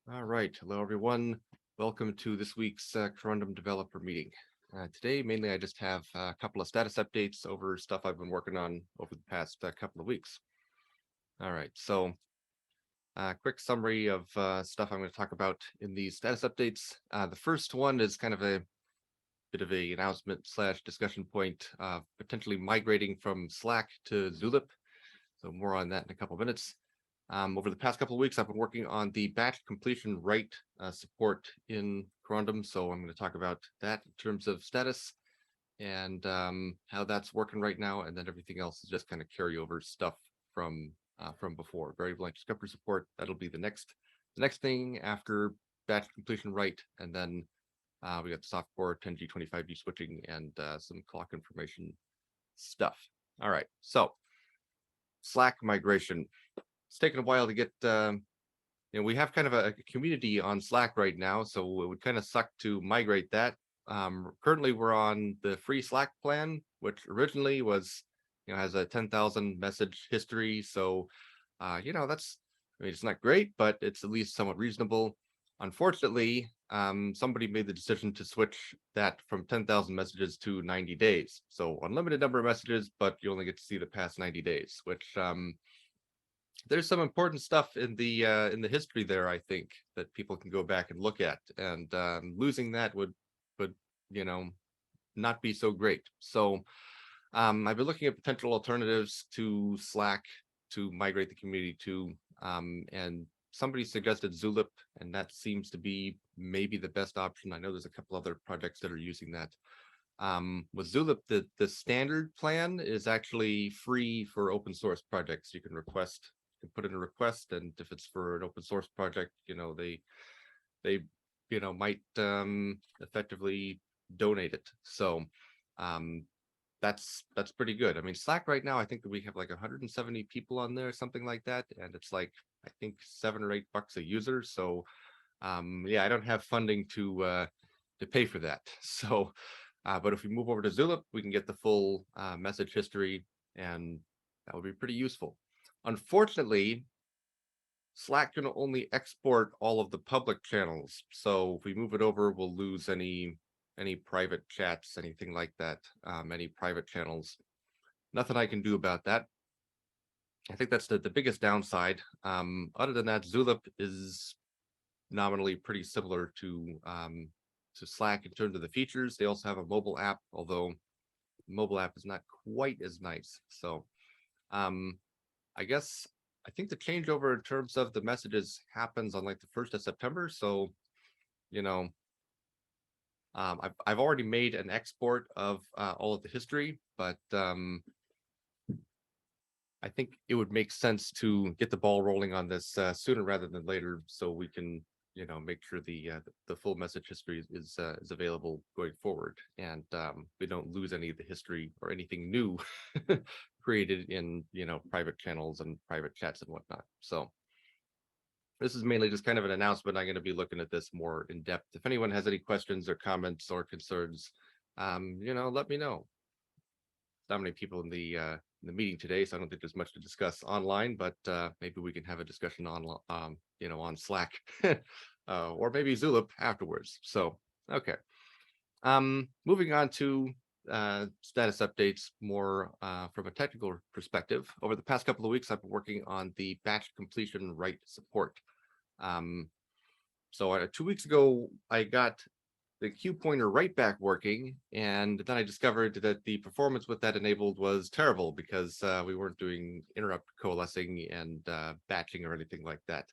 All right. Hello, everyone. Welcome to this week's Corundum developer meeting. Today, mainly, I just have a couple of status updates over stuff I've been working on over the past couple of weeks. All right. So, quick summary of stuff I'm going to talk about in these status updates. The first one is kind of a bit of a announcement slash discussion point, potentially migrating from Slack to Zulip. So more on that in a couple of minutes. Over the past couple of weeks, I've been working on the batch completion write support in Corundum. So I'm going to talk about that in terms of status and how that's working right now. And then everything else is just kind of carryover stuff from before. Variable length descriptor support. That'll be the next thing after batch completion write. And then we got the softcore 10G25D switching and some clock information stuff. All right. So Slack migration. It's taken a while to get we have kind of a community on Slack right now, so it would kind of suck to migrate that. Currently we're on the free Slack plan, which originally was has a 10,000 message history. So that's, I mean, it's not great, but it's at least somewhat reasonable. Unfortunately, somebody made the decision to switch that from 10,000 messages to 90 days. So unlimited number of messages, but you only get to see the past 90 days, which there's some important stuff in the history there, I think, that people can go back and look at, and losing that would you know not be so great. So I've been looking at potential alternatives to Slack to migrate the community to, and somebody suggested Zulip, and that seems to be maybe the best option. I know there's a couple other projects that are using that. With Zulip, the standard plan is actually free for open source projects. You can put in a request, and if it's for an open source project, they might effectively donate it. So that's pretty good. I mean, Slack right now, I think that we have like 170 people on there, something like that, and it's like I think $7 or $8 a user. So yeah, I don't have funding to pay for that. So but if we move over to Zulip, we can get the full message history, and that would be pretty useful. Unfortunately, Slack can only export all of the public channels. So if we move it over, we'll lose any private chats, anything like that, any private channels. Nothing I can do about that. I think that's the biggest downside. Other than that, Zulip is nominally pretty similar to Slack in terms of the features. They also have a mobile app, although the mobile app is not quite as nice. So I guess I think the changeover in terms of the messages happens on like the 1st of September. So, I've already made an export of all of the history, but I think it would make sense to get the ball rolling on this sooner rather than later, so we can make sure the full message history is available going forward, and we don't lose any of the history or anything new created in private channels and private chats and whatnot. So this is mainly just kind of an announcement. I'm going to be looking at this more in depth. If anyone has any questions or comments or concerns, let me know. Not many people in the meeting today, so I don't think there's much to discuss online, but maybe we can have a discussion on Slack or maybe Zulip afterwards. So okay, moving on to status updates more from a technical perspective. Over the past couple of weeks, I've been working on the batch completion write support. So 2 weeks ago, I got the queue pointer write back working, and then I discovered that the performance with that enabled was terrible because we weren't doing interrupt coalescing and batching or anything like that.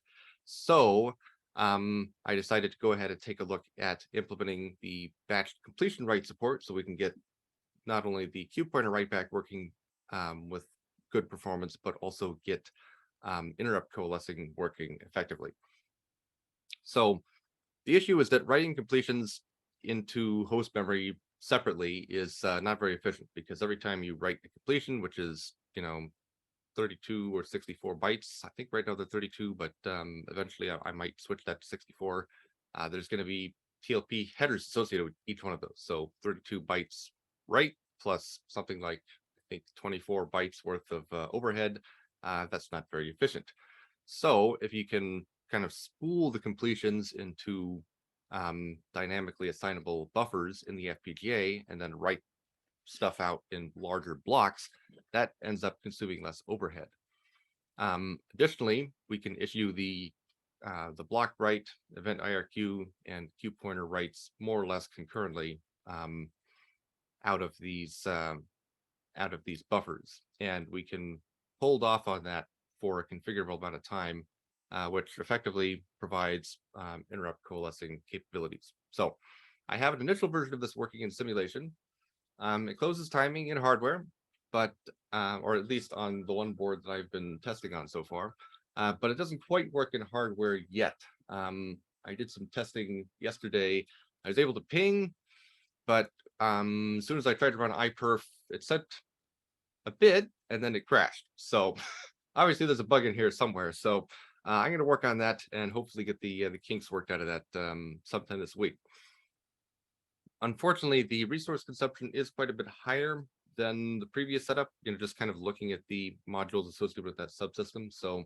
So I decided to go ahead and take a look at implementing the batch completion write support, so we can get not only the queue pointer write back working with good performance, but also get interrupt coalescing working effectively. So the issue is that writing completions into host memory separately is not very efficient, because every time you write a completion, which is 32 or 64 bytes, I think right now they're 32, but eventually I might switch that to 64. There's going to be TLP headers associated with each one of those. So 32 bytes write plus something like, I think, 24 bytes worth of overhead. That's not very efficient. So if you can kind of spool the completions into dynamically assignable buffers in the FPGA and then write stuff out in larger blocks, that ends up consuming less overhead. Additionally, we can issue the block write, event IRQ, and Q pointer writes more or less concurrently out of these buffers, and we can hold off on that for a configurable amount of time, which effectively provides interrupt coalescing capabilities. So I have an initial version of this working in simulation. It closes timing in hardware, but or at least on the one board that I've been testing on so far, but it doesn't quite work in hardware yet. I did some testing yesterday. I was able to ping, but as soon as I tried to run iPerf, it sent a bit and then it crashed. So obviously there's a bug in here somewhere. So I'm going to work on that and hopefully get the kinks worked out of that sometime this week. Unfortunately, the resource consumption is quite a bit higher than the previous setup, just kind of looking at the modules associated with that subsystem. So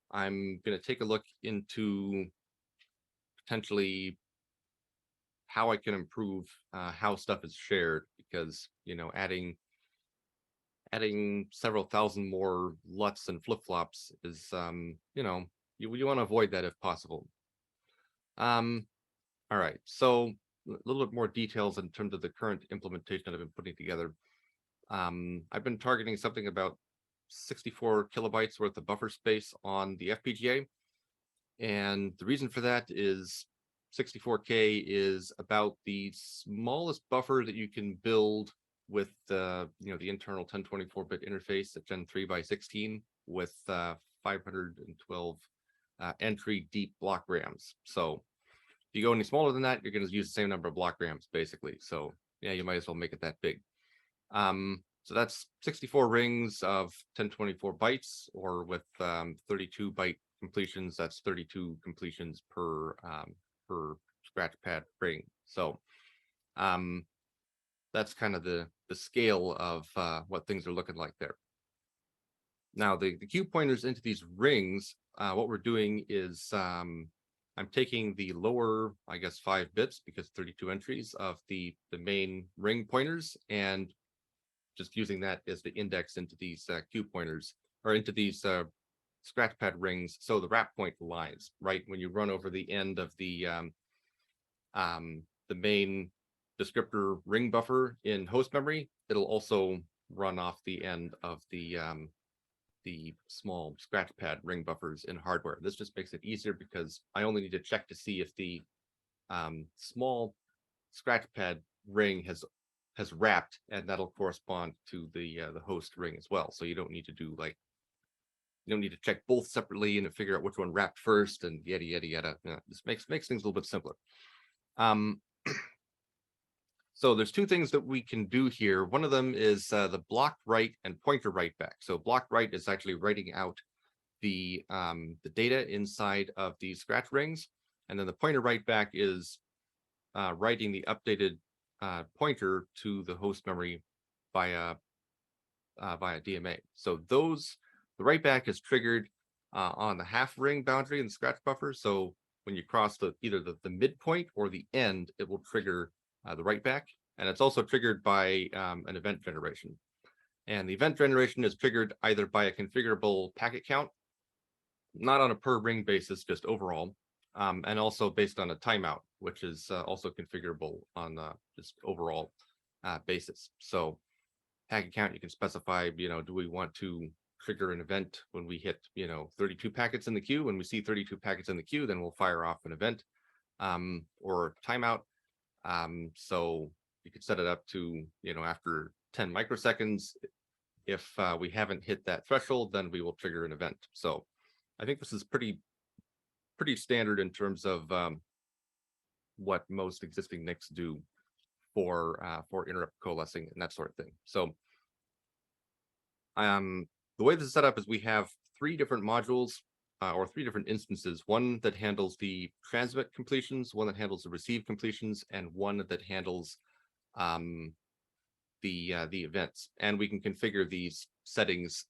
I'm going to take a look into potentially how I can improve how stuff is shared, because adding several thousand more LUTs and flip-flops is you want to avoid that if possible. All right, so a little bit more details in terms of the current implementation that I've been putting together. I've been targeting something about 64 kilobytes worth of buffer space on the FPGA, and the reason for that is 64K is about the smallest buffer that you can build with the internal 1024-bit interface at Gen 3 by 16 with 512 entry deep block RAMs. So if you go any smaller than that, you're going to use the same number of block RAMs basically. So yeah, you might as well make it that big. So that's 64 rings of 1024 bytes, or with 32 byte completions, that's 32 completions per scratch pad ring. So that's kind of the scale of what things are looking like there. Now the Q pointers into these rings, what we're doing is I'm taking the lower, I guess, 5 bits, because 32 entries of the main ring pointers, and just using that as the index into these Q pointers, or into these scratch pad rings. So the wrap point lines, right? When you run over the end of the main descriptor ring buffer in host memory, it'll also run off the end of the small scratch pad ring buffers in hardware. This just makes it easier because I only need to check to see if the small scratch pad ring has wrapped, and that'll correspond to the host ring as well. So you don't need to do you don't need to check both separately and figure out which one wrapped first and yada yada yada. This makes things a little bit simpler. So there's two things that we can do here. One of them is the block write and pointer write back. So block write is actually writing out the data inside of these scratch rings, and then the pointer write back is writing the updated pointer to the host memory via DMA. So the write back is triggered on the half ring boundary in the scratch buffer. So when you cross either the midpoint or the end, it will trigger the write back, and it's also triggered by an event generation. And the event generation is triggered either by a configurable packet count, not on a per ring basis, just overall, and also based on a timeout, which is also configurable on just overall basis. So packet count, you can specify, do we want to trigger an event when we hit 32 packets in the queue? When we see 32 packets in the queue, then we'll fire off an event, or timeout. So you could set it up to after 10 microseconds, if we haven't hit that threshold, then we will trigger an event. So I think this is pretty standard in terms of what most existing NICs do for interrupt coalescing and that sort of thing. So the way this is set up is we have 3 different modules, or 3 different instances: one that handles the transmit completions, one that handles the receive completions, and one that handles the events. And we can configure these settings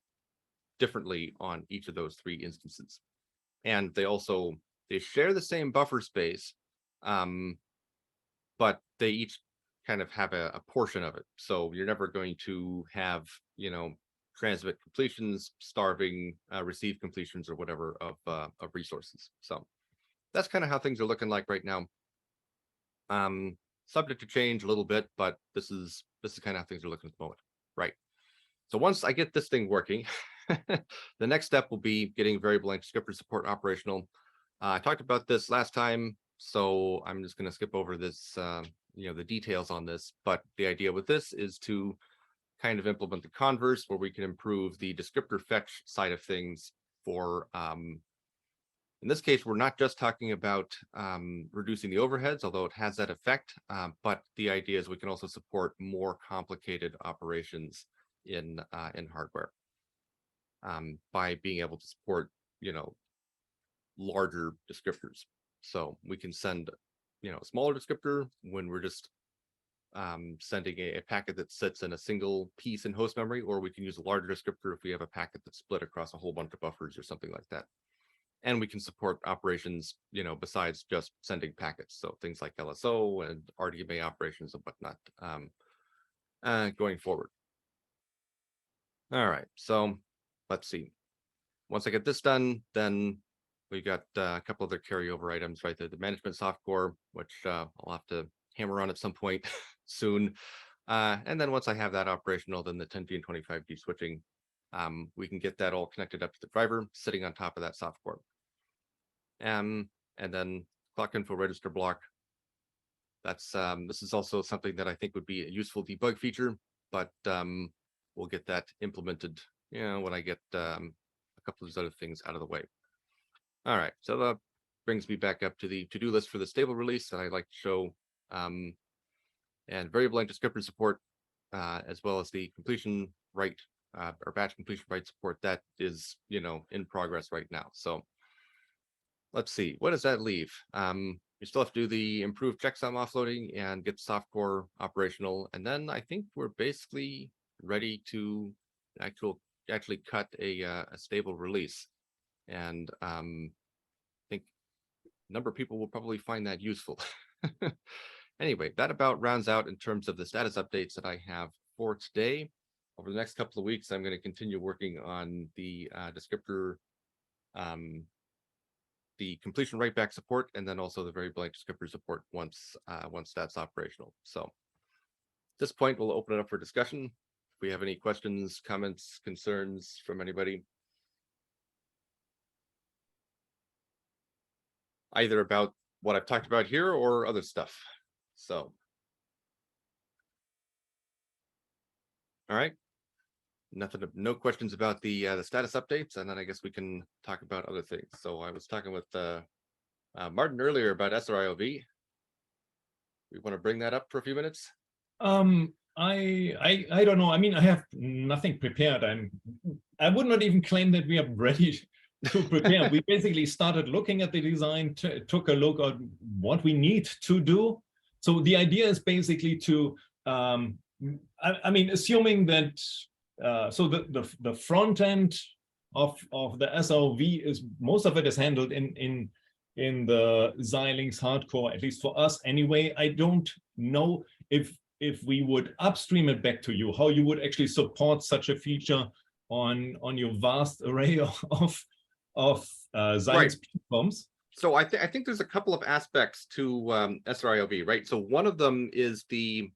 differently on each of those 3 instances. and they share the same buffer space, but they each kind of have a portion of it. So you're never going to have, transmit completions starving receive completions or whatever of resources. So that's kind of how things are looking like right now. Subject to change a little bit, but this is kind of how things are looking at the moment. Right. So once I get this thing working, the next step will be getting variable length descriptor support operational. I talked about this last time, so I'm just going to skip over this, the details on this. But the idea with this is to kind of implement the converse, where we can improve the descriptor fetch side of things for, in this case, we're not just talking about reducing the overheads, although it has that effect, but the idea is we can also support more complicated operations in hardware by being able to support, larger descriptors. So we can send, a smaller descriptor when we're just sending a packet that sits in a single piece in host memory, or we can use a larger descriptor if we have a packet that's split across a whole bunch of buffers or something like that. And we can support operations, besides just sending packets. So things like LSO and RDMA operations and whatnot going forward. All right, so let's see. Once I get this done, then we got a couple other carryover items, right? The management softcore, which I'll have to hammer on at some point soon. And then once I have that operational, then the 10G and 25G switching, we can get that all connected up to the driver sitting on top of that softcore. And then clock info register block. That's this is also something that I think would be a useful debug feature, but we'll get that implemented, when I get a couple of those other things out of the way. All right, so that brings me back up to the to-do list for the stable release that I'd like to show, and variable length descriptor support, as well as the completion right or batch completion right support that is, in progress right now. So let's see, what does that leave? We still have to do the improved checksum offloading and get softcore operational, and then I think we're basically ready to actually cut a stable release. And I think a number of people will probably find that useful. Anyway, that about rounds out in terms of the status updates that I have for today. Over the next couple of weeks, I'm going to continue working on the descriptor, the completion write back support, and then also the variable length descriptor support once that's operational. So at this point, we'll open it up for discussion. If we have any questions, comments, concerns from anybody, either about what I've talked about here or other stuff. So, all right, no questions about the status updates, and then I guess we can talk about other things. So I was talking with Martin earlier about SRIOV. We want to bring that up for a few minutes? I don't know. I mean, I have nothing prepared. I would not even claim that we are ready to prepare. We basically started looking at the design, took a look at what we need to do. So the idea is basically to, I mean, assuming that, so the front end of the SROV is, most of it is handled in the Xilinx hardcore, at least for us anyway. I don't know if we would upstream it back to you, how you would actually support such a feature on your vast array of Xilinx right. platforms. So I think there's a couple of aspects to SRIOV, right? So one of them is the,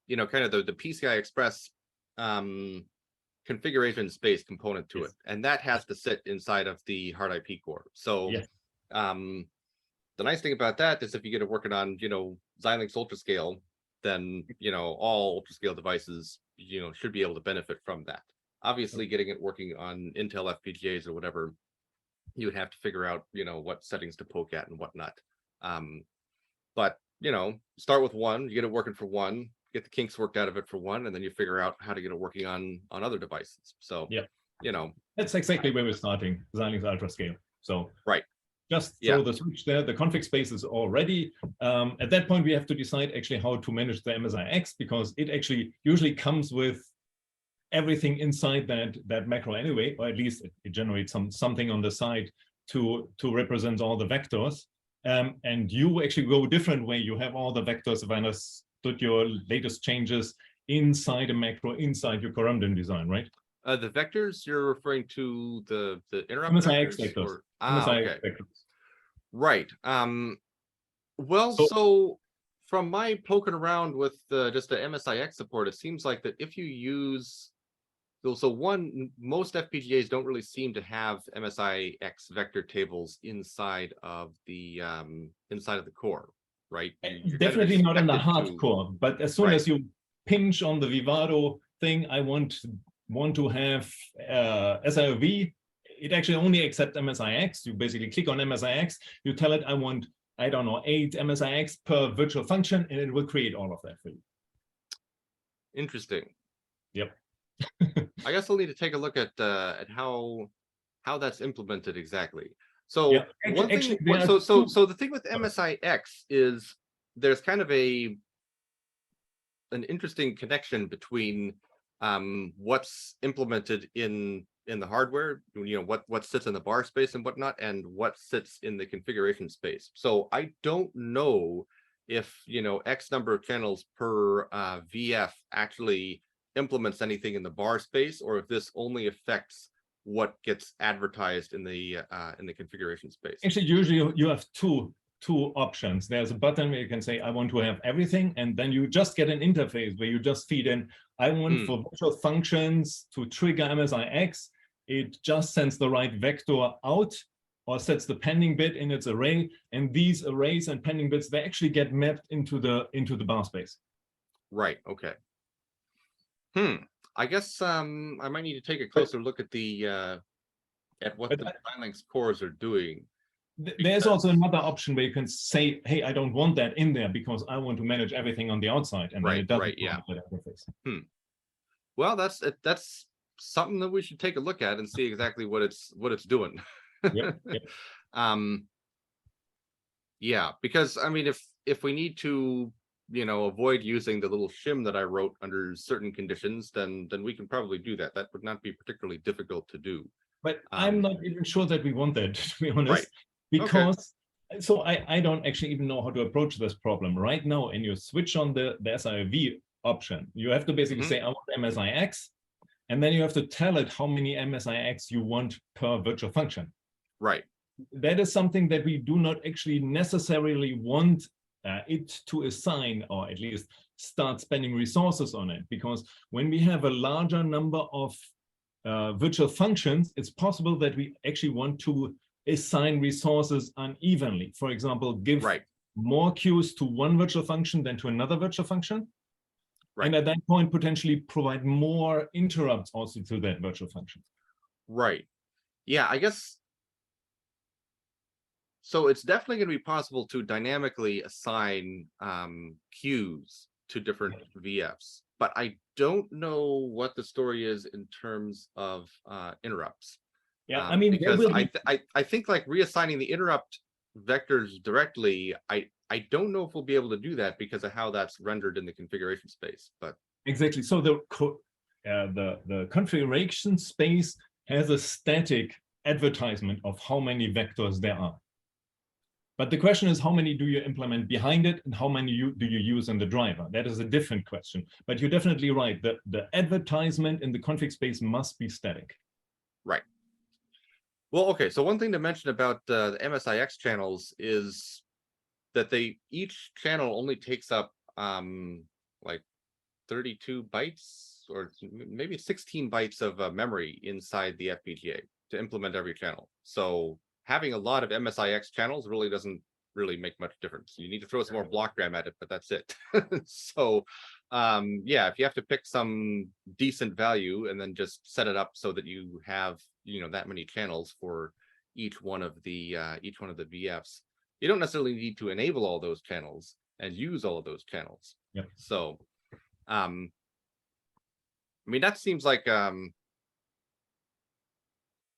kind of the PCI Express configuration space component to it, and that has to sit inside of the hard IP core. So the nice thing about that is if you get it working on, Xilinx UltraScale, then all UltraScale devices, should be able to benefit from that. Obviously, getting it working on Intel FPGAs or whatever, you would have to figure out, what settings to poke at and whatnot. But, start with one, you get it working for one, get the kinks worked out of it for one, and then you figure out how to get it working on other devices. So, that's exactly where we're starting, Xilinx UltraScale. So, right. Just throw the switch there, the config space is all ready. At that point, we have to decide actually how to manage the MSIX, because it actually usually comes with everything inside that macro anyway, or at least it generates something on the side to represent all the vectors. And you actually go a different way. You have all the vectors, if I understood your latest changes, inside a macro, inside your Corundum design, right? The vectors, you're referring to the interrupt MSIX vectors? vectors. Or, MSIX okay. vectors. Right. Well, so from my poking around with just the MSIX support, it seems like that if you use most FPGAs don't really seem to have MSIX vector tables inside of the core, right? You're kind of Definitely not in the expected hardcore, but as soon Right. as you pinch on the Vivado thing, I want to have SIOV. It actually only accepts MSIX. You basically click on MSIX, you tell it, I want, I don't know, 8 MSIX per virtual function, and it will create all of that for you. Interesting. Yep. I guess we'll need to take a look at how that's implemented exactly. So Yeah, one thing, so the thing with MSIX is there's kind of an interesting connection between what's implemented in the hardware, what sits in the bar space and whatnot, and what sits in the configuration space. So I don't know if X number of channels per VF actually implements anything in the bar space, or if this only affects what gets advertised in the configuration space. Actually, usually you have two options. There's a button where you can say, I want to have everything, and then you just get an interface where you just feed in, I want for virtual functions to trigger MSIX. It just sends the right vector out or sets the pending bit in its array, and these arrays and pending bits, they actually get mapped into the bar space. Right. Okay. I guess I might need to take a closer look at what the Xilinx cores are doing. There's also another option where you can say, hey, I don't want that in there because I want to manage everything on the outside, and then it doesn't that interface. Well, that's something that we should take a look at and see exactly what it's doing. Yep. Yeah, because I mean, if we need to avoid using the little shim that I wrote under certain conditions, then we can probably do that. That would not be particularly difficult to do. But I'm not even sure that we want that, to be honest. Right. Because so I don't actually even know how to approach this problem right now. And you switch on the SIOV option, you have to basically say, I want MSIX, and then you have to tell it how many MSIX you want per virtual function. Right. That is something that we do not actually necessarily want it to assign, or at least start spending resources on it, because when we have a larger number of virtual functions, it's possible that we actually want to assign resources unevenly. For example, give more queues to one virtual function than to another virtual function. Right. And at that point, potentially provide more interrupts also to that virtual function. Right. Yeah, I guess. So it's definitely going to be possible to dynamically assign queues to different VFs, but I don't know what the story is in terms of interrupts. Yeah, I mean, because I think like reassigning the interrupt vectors directly, I don't know if we'll be able to do that because of how that's rendered in the configuration space. But exactly, so the configuration space has a static advertisement of how many vectors there are. But the question is, how many do you implement behind it, and how many do you use in the driver? That is a different question. But you're definitely right. The advertisement in the config space must be static. Right. Well, okay. So one thing to mention about the MSIX channels is that each channel only takes up like 32 bytes or maybe 16 bytes of memory inside the FPGA to implement every channel. So having a lot of MSIX channels really doesn't make much difference. You need to throw some more block RAM at it, but that's it. So yeah, if you have to pick some decent value and then just set it up so that you have that many channels for each one of the VFs, you don't necessarily need to enable all those channels and use all of those channels. Yep. So I mean, that seems like a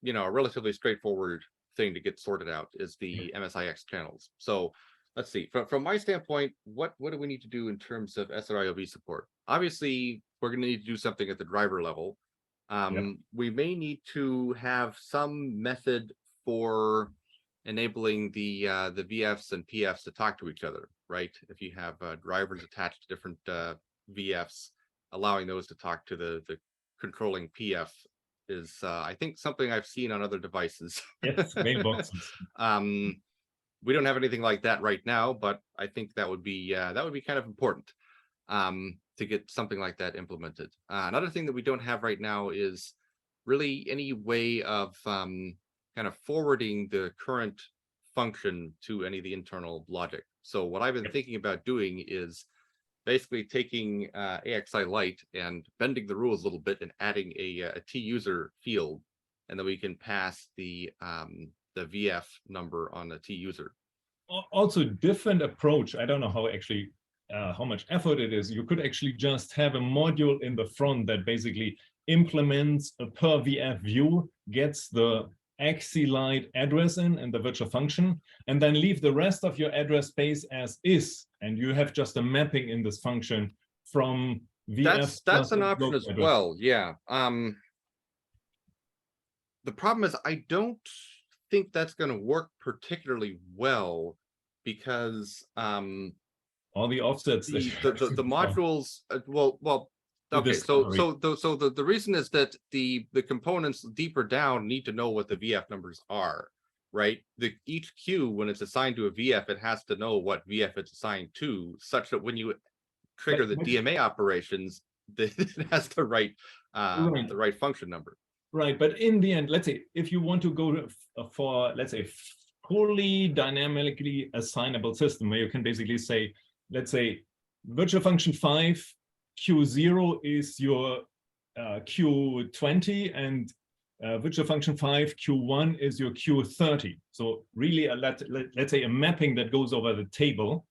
relatively straightforward thing to get sorted out is the MSIX channels. So let's see, from my standpoint, what do we need to do in terms of SRIOV support? Obviously, we're going to need to do something at the driver level. We may need to have some method for enabling the VFs and PFs to talk to each other, right? If you have drivers attached to different VFs, allowing those to talk to the controlling PF is, I think, something I've seen on other devices. Yes, mailboxes. We don't have anything like that right now, but I think that would be kind of important to get something like that implemented. Another thing that we don't have right now is really any way of kind of forwarding the current function to any of the internal logic. So what I've been thinking about doing is basically taking AXI Lite and bending the rules a little bit and adding a T user field, and then we can pass the VF number on the T user. Also, different approach. I don't know how actually how much effort it is. You could actually just have a module in the front that basically implements a per VF view, gets the AXI Lite address in the virtual function, and then leave the rest of your address space as is, and you have just a mapping in this function from VF. That's an option as well. Yeah. The problem is I don't think that's going to work particularly well because all the offsets the modules okay, so the reason is that the components deeper down need to know what the VF numbers are, right? Each queue, when it's assigned to a VF, it has to know what VF it's assigned to, such that when you trigger the DMA operations, it has the right function number. Right, but in the end, let's say if you want to go for, let's say, fully dynamically assignable system where you can basically say, let's say, virtual function 5 Q0 is your Q20, and virtual function 5 Q1 is your Q30. So really, let's say a mapping that goes over the table.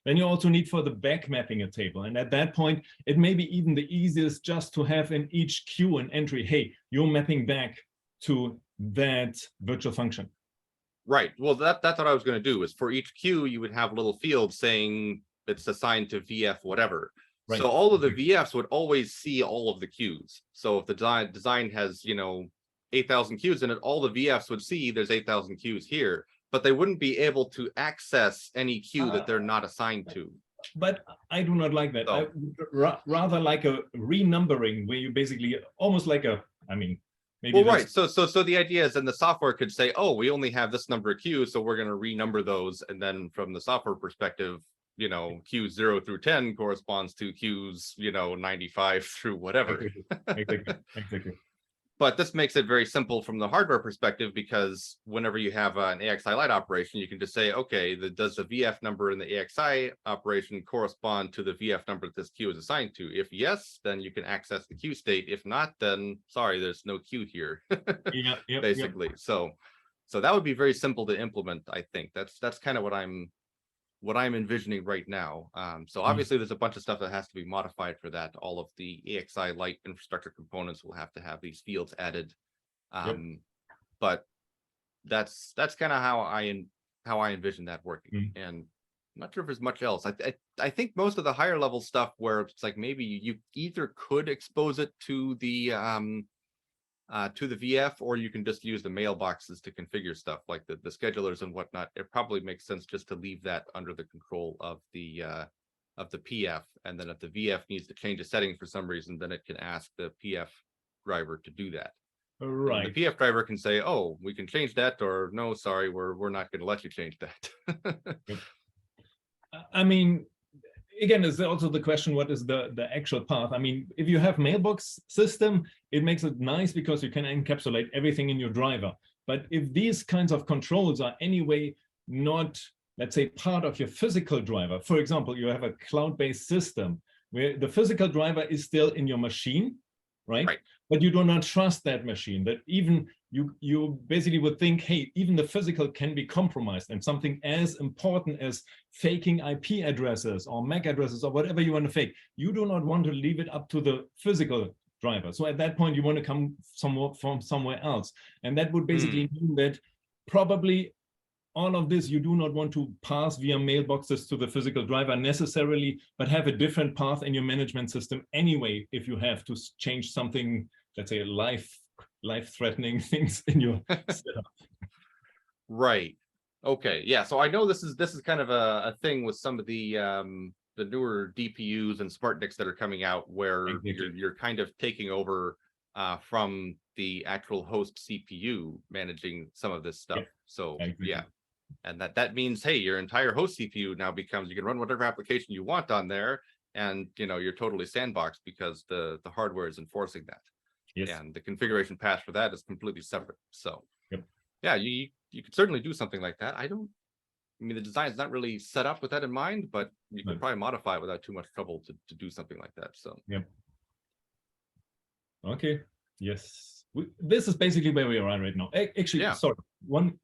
Then you also need for the back mapping a table. And at that point, it may be even the easiest just to have in each queue an entry, hey, you're mapping back to that virtual function. Right. Well, that's what I was going to do, is for each queue, you would have a little field saying it's assigned to VF whatever. Right. So all of the VFs would always see all of the queues. So if the design has, 8,000 queues in it, all the VFs would see there's 8,000 queues here, but they wouldn't be able to access any queue that they're not assigned to. But I do not like that. I rather like a renumbering where you basically almost like a, maybe. Well, right. So the idea is then the software could say, oh, we only have this number of queues, so we're going to renumber those. And then from the software perspective, queues 0 through 10 corresponds to queues, 95 through whatever. Exactly. But this makes it very simple from the hardware perspective, because whenever you have an AXI Lite operation, you can just say, okay, does the VF number in the AXI operation correspond to the VF number that this queue is assigned to? If yes, then you can access the queue state. If not, then sorry, there's no queue here. Basically. Yep. So that would be very simple to implement. I think that's kind of what I'm envisioning right now. So obviously there's a bunch of stuff that has to be modified for that. All of the AXI Lite infrastructure components will have to have these fields added. But that's kind of how I envision that working. And I'm not sure if there's much else. I think most of the higher level stuff where it's like maybe you either could expose it to the VF, or you can just use the mailboxes to configure stuff like the schedulers and whatnot. It probably makes sense just to leave that under the control of the PF, and then if the VF needs to change a setting for some reason, then it can ask the PF driver to do that. Right. And the PF driver can say, "Oh, we can change that," or "No, sorry, we're not going to let you change that." Again, is also the question, what is the actual path? If you have mailbox system, it makes it nice because you can encapsulate everything in your driver. But if these kinds of controls are anyway not, let's say, part of your physical driver, for example, you have a cloud-based system where the physical driver is still in your machine, right? But you do not trust that machine, that even you basically would think, hey, even the physical can be compromised, and something as important as faking IP addresses or MAC addresses or whatever you want to fake, you do not want to leave it up to the physical driver. So at that point, you want to come from somewhere else. And that would basically mean that probably all of this you do not want to pass via mailboxes to the physical driver necessarily, but have a different path in your management system anyway if you have to change something, let's say, life-threatening things in your setup. Right. Okay, yeah. So I know this is kind of a thing with some of the newer DPUs and smart NICs that are coming out, where Exactly. you're kind of taking over from the actual host CPU managing some of this stuff. Yeah, So exactly. yeah, and that means, hey, your entire host CPU now becomes, you can run whatever application you want on there, and you're totally sandboxed because the hardware is enforcing that. Yes. And the configuration path for that is completely separate. So Yep. yeah, you could certainly do something like that. I mean, the design's not really set up with that in mind, but you could probably modify it without too much trouble to do something like that. So yep. Okay. Yes. This is basically where we are right now. Actually, yeah. sorry.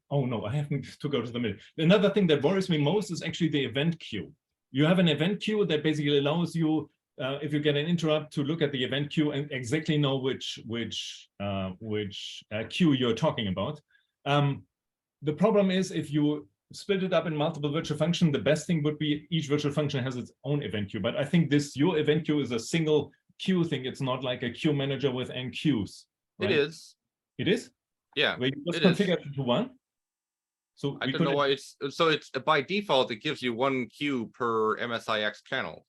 Oh no, I haven't to go to the middle. Another thing that worries me most is actually the event queue. You have an event queue that basically allows you, if you get an interrupt, to look at the event queue and exactly know which queue you're talking about. The problem is, if you split it up in multiple virtual functions, the best thing would be each virtual function has its own event queue. But I think your event queue is a single queue thing. It's not like a queue manager with n queues. Right? It is. It is? Yeah. Wait, you just it configure is. it to one? So I don't know why it's by default, it gives you one queue per MSIX channel.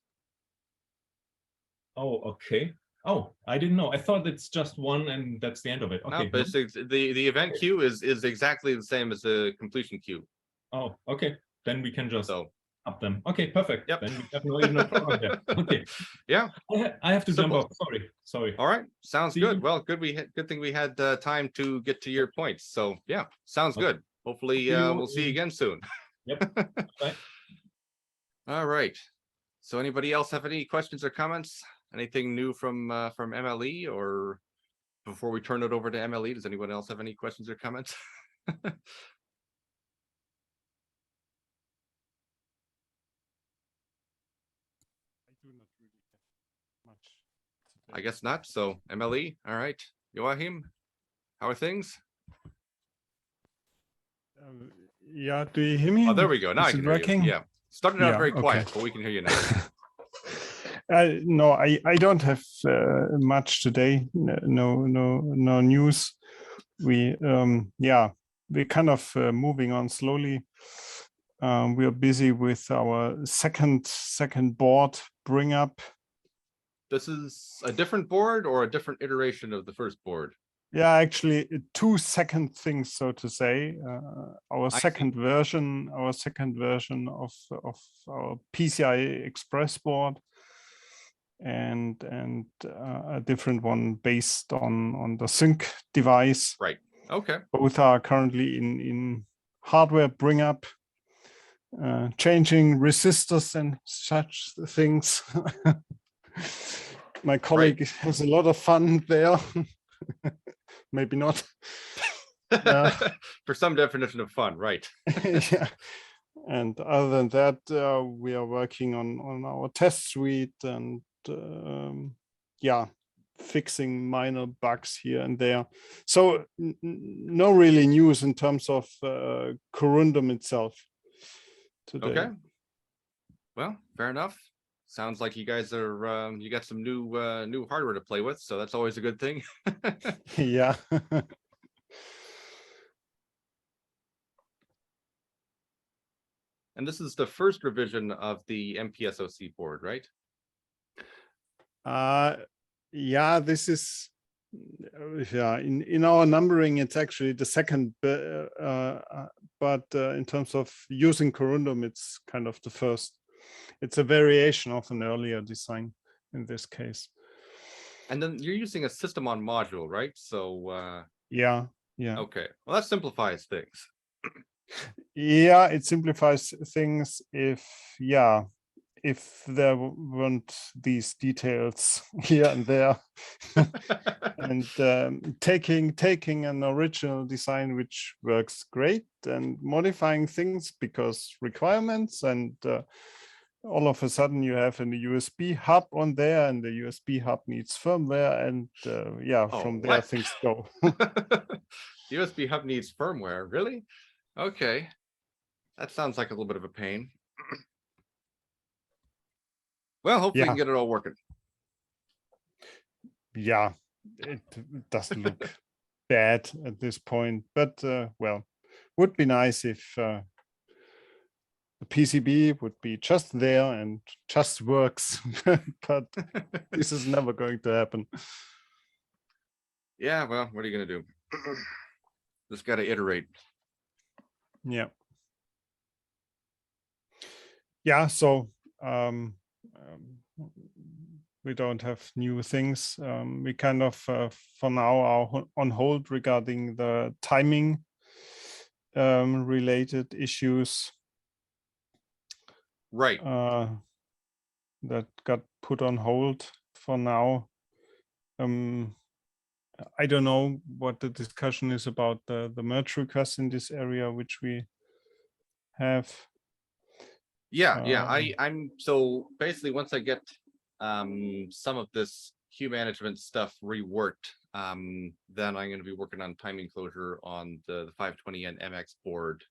Oh, okay. Oh, I didn't know. I thought it's just one and that's the end of it. Okay. No, but the event queue is exactly the same as the completion queue. Oh, okay. Then we can just So up them. Okay, perfect. Yep. Then we have no problem there. Okay. Yeah. I have to Simple. jump off. Sorry. All right. Sounds See good. you. Well, good thing we had time to get to your points. So yeah, sounds Okay. good. Hopefully we'll see you again soon. Yep. Bye. All right. So anybody else have any questions or comments? Anything new from MLE, or before we turn it over to MLE, does anyone else have any questions or comments? I guess not. So MLE, all right. Joachim, how are things? Yeah, do you hear me? Oh, there we go. Now I can hear you. Yeah, started out very quiet, but we can hear you now. No, I don't have much today. No news. We're kind of moving on slowly. We are busy with our second board bring up. This is a different board or a different iteration of the first board? Yeah, actually, two second things, so to say. Our second version of our PCI Express board, and a different one based on the sync device. Right. Okay. Both are currently in hardware bring up, changing resistors and such things. My colleague has a lot of fun there. Maybe not. For some definition of fun, right? Yeah. And other than that, we are working on our test suite and fixing minor bugs here and there. So no really news in terms of Corundum itself today. Okay. Well, fair enough. Sounds like you guys are you got some new hardware to play with, so that's always a good thing. Yeah. And this is the first revision of the MPSoC board, right? Yeah, this is in our numbering, it's actually the second, but in terms of using Corundum, it's kind of the first. It's a variation of an earlier design in this case. And then you're using a system on module, right? So yeah. Okay, well, that simplifies things. Yeah, it simplifies things if there weren't these details here and there. And taking an original design which works great and modifying things because requirements, and all of a sudden you have a USB hub on there, and the USB hub needs firmware, and from there things go. USB hub needs firmware, really? Okay, that sounds like a little bit of a pain. Well, hopefully you can get it all working. Yeah, it doesn't look bad at this point, but well, would be nice if the PCB would be just there and just works, but this is never going to happen. Yeah, well, what are you gonna do? Just got to iterate. Yeah. Yeah, so we don't have new things. We kind of, for now, are on hold regarding the timing related issues. Right. That got put on hold for now. I don't know what the discussion is about the merge request in this area, which we have. Yeah, I'm so basically once I get some of this queue management stuff reworked, then I'm going to be working on timing closure on the 520N MX board.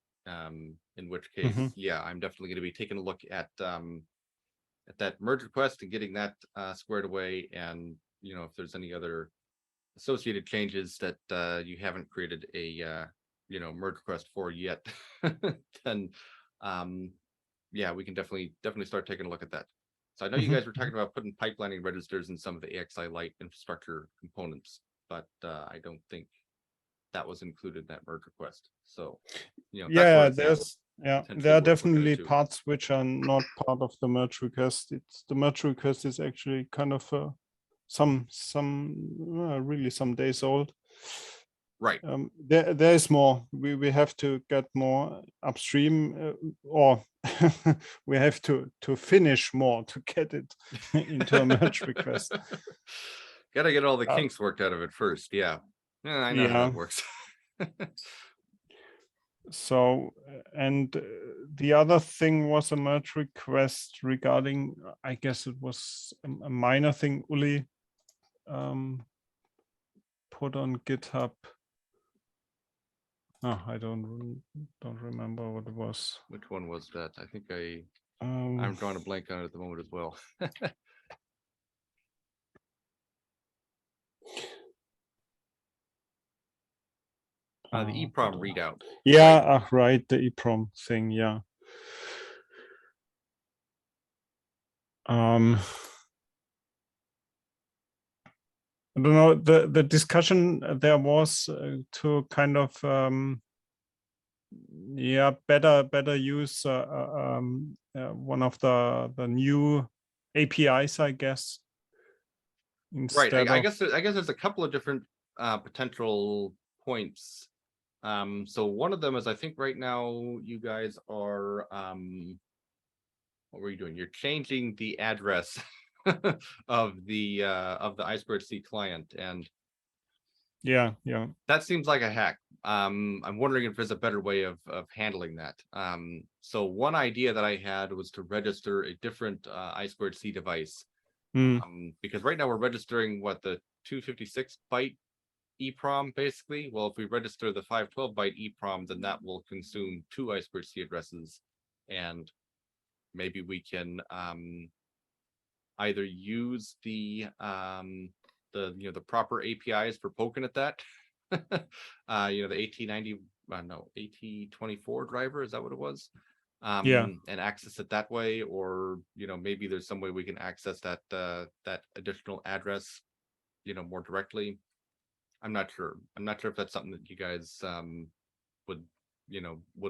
In which case, yeah, I'm definitely going to be taking a look at that merge request and getting that squared away. And if there's any other associated changes that you haven't created a merge request for yet, then yeah, we can definitely start taking a look at that. So I know you guys were talking about putting pipelining registers in some of the AXI Lite infrastructure components, but I don't think that was included in that merge request. So, yeah, there are definitely parts which are not part of the merge request. The merge request is actually kind of really some days old. Right. There is more. We have to get more upstream, or we have to finish more to get it into a merge request. Got to get all the kinks worked out of it first. Yeah, I know how that works. So, and the other thing was a merge request regarding, I guess it was a minor thing Uli put on GitHub. Oh, I don't remember what it was. Which one was that? I think I'm drawing a blank on it at the moment as well. The EEPROM readout. Yeah, right, the EEPROM thing. Yeah. I don't know. The discussion there was to kind of better use one of the new APIs, I guess. Right. I guess there's a couple of different potential points. So one of them is, I think right now you guys are what were you doing? You're changing the address of the I2C client, and yeah, that seems like a hack. I'm wondering if there's a better way of handling that. So one idea that I had was to register a different I2C device, because right now we're registering the 256 byte EEPROM basically. Well, if we register the 512 byte EEPROM, then that will consume two I2C addresses, and maybe we can either use the proper APIs for poking at that. The AT90 AT24 driver, is that what it was? And access it that way, or maybe there's some way we can access that additional address more directly. I'm not sure if that's something that you guys would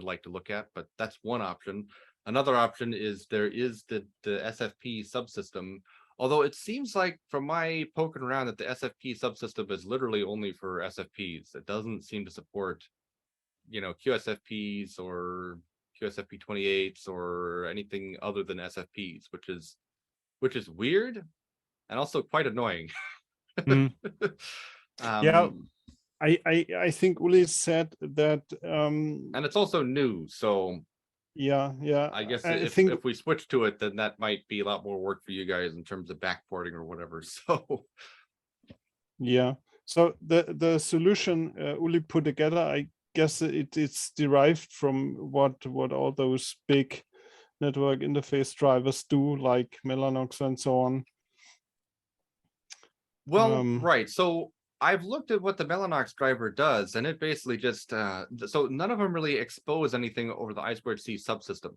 like to look at, but that's one option. Another option is there is the SFP subsystem, although it seems like from my poking around that the SFP subsystem is literally only for SFPs. It doesn't seem to support QSFPs or QSFP 28s or anything other than SFPs, which is weird and also quite annoying. Yeah, I think Uli said that, and it's also new, so yeah. I guess if we switch to it, then that might be a lot more work for you guys in terms of backporting or whatever. So yeah, so the solution Uli put together, I guess it's derived from what all those big network interface drivers do, like Mellanox and so on. Well, right. So I've looked at what the Mellanox driver does, and it basically just so none of them really expose anything over the I2C subsystem.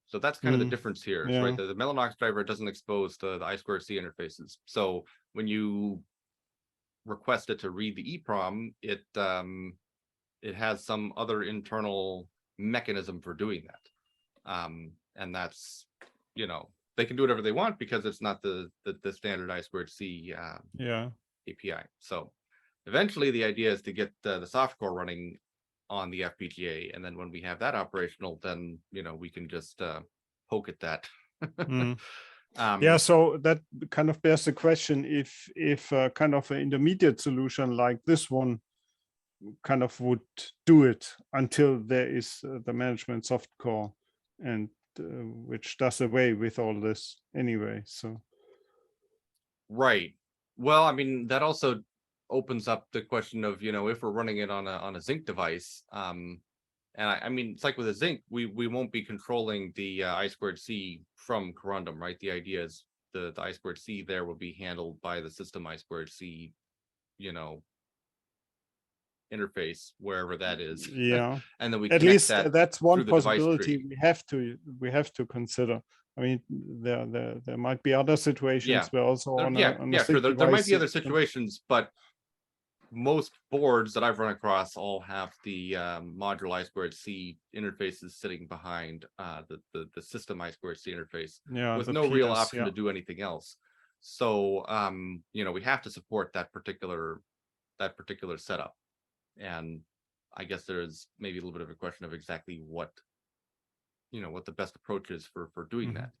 So that's kind of the difference here, yeah. right? The Mellanox driver doesn't expose the I2C interfaces. So when you request it to read the EEPROM, it has some other internal mechanism for doing that. And that's, they can do whatever they want because it's not the standard I2C Yeah. API. So eventually the idea is to get the softcore running on the FPGA, and then when we have that operational, then we can just poke at that. Yeah, so that kind of bears the question if kind of an intermediate solution like this one kind of would do it until there is the management softcore, and which does away with all this anyway. So right. Well, I mean, that also opens up the question of if we're running it on a Zinc device, and I mean, it's like with a Zinc, we won't be controlling the I2C from Corundum, right? The idea is the I2C there will be handled by the system I2C, interface, wherever that is. yeah, And then we at connect least that that's one through the device possibility tree. we have to consider. I mean, there might be other situations Yeah. where also on a Sure. Zinc There might be other device situations, but most boards that I've run across all have the module I2C interfaces sitting behind the system I2C interface, yeah, with the no real PS, option yeah. to do anything else. So we have to support that particular setup. And I guess there's maybe a little bit of a question of exactly what the best approach is for doing that.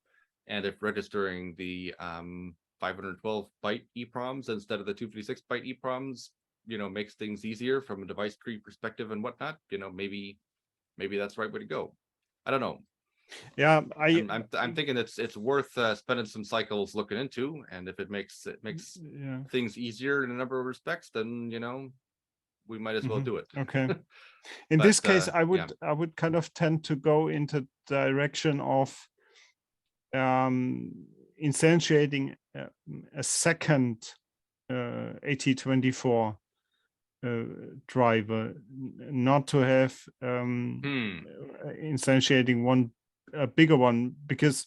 And if registering the 512 byte EEPROMs instead of the 256 byte EEPROMs makes things easier from a device tree perspective and whatnot, maybe that's the right way to go. I don't know. Yeah, I'm thinking it's worth spending some cycles looking into, and if it makes yeah. things easier in a number of respects, then we might as well do it. Okay. In this case, I would kind of tend to go into the direction of instantiating a second AT24 driver, not to have instantiating a bigger one, because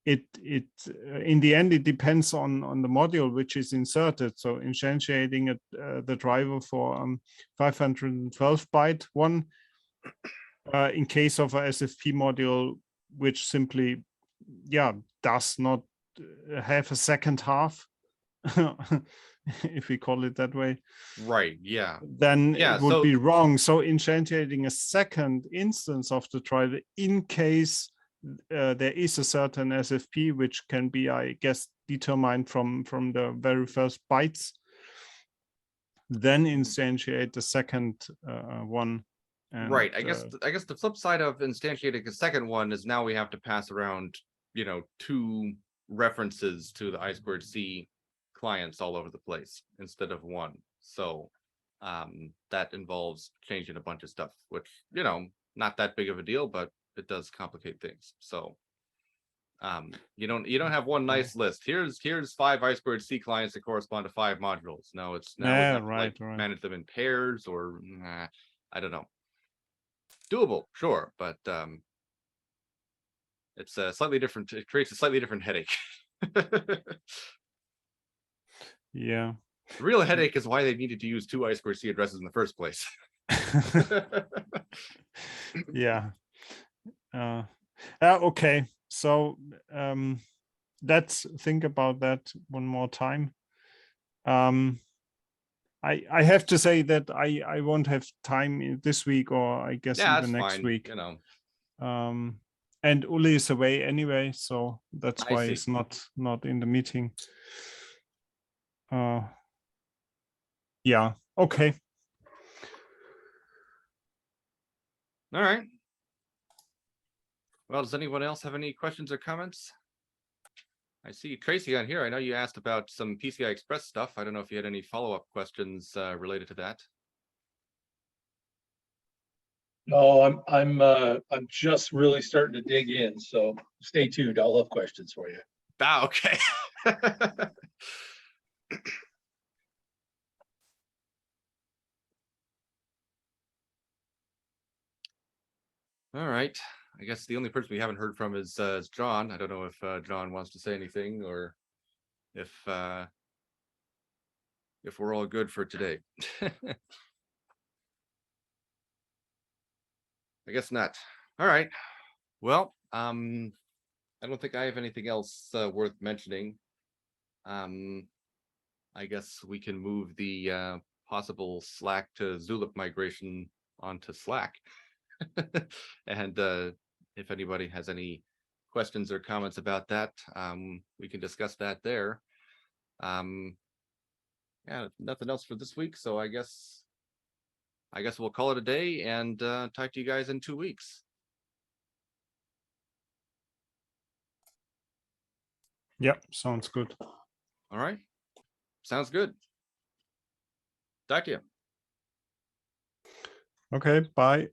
it in the end it depends on the module which is inserted. So instantiating the driver for 512 byte one in case of a SFP module which simply does not have a second half, if we call it that way, right? Yeah, then it would be wrong. So instantiating a second instance of the driver in case there is a certain SFP which can be, I guess, determined from the very first bytes, then instantiate the second one. And, right. I guess the flip side of instantiating a second one is now we have to pass around two references to the I2C clients all over the place instead of one. So that involves changing a bunch of stuff, which not that big of a deal, but it does complicate things. So you don't have one nice list. Here's 5 I2C clients that correspond to 5 modules. No, it's now we have to manage them in pairs, or I don't know. Doable, sure, but it's slightly different. It creates a slightly different headache. Yeah. The real headache is why they needed to use 2 I2C addresses in the first place. Yeah. Okay. So let's think about that one more time. I have to say that I won't have time this week, or I guess even next week. And Uli is away anyway, so that's why he's not in the meeting. Yeah. Okay. All right. Well, does anyone else have any questions or comments? I see Tracy on here. I know you asked about some PCI Express stuff. I don't know if you had any follow-up questions related to that. No, I'm just really starting to dig in, so stay tuned. I'll have questions for you. Ah, okay. All right. I guess the only person we haven't heard from is John. I don't know if John wants to say anything or if we're all good for today. I guess not. All right. Well, I don't think I have anything else worth mentioning. I guess we can move the possible Slack to Zulip migration onto Slack. And if anybody has any questions or comments about that, we can discuss that there. Yeah, nothing else for this week, so I guess we'll call it a day and talk to you guys in 2 weeks. Yeah, sounds good. All right, sounds good. Talk to you. Okay, bye.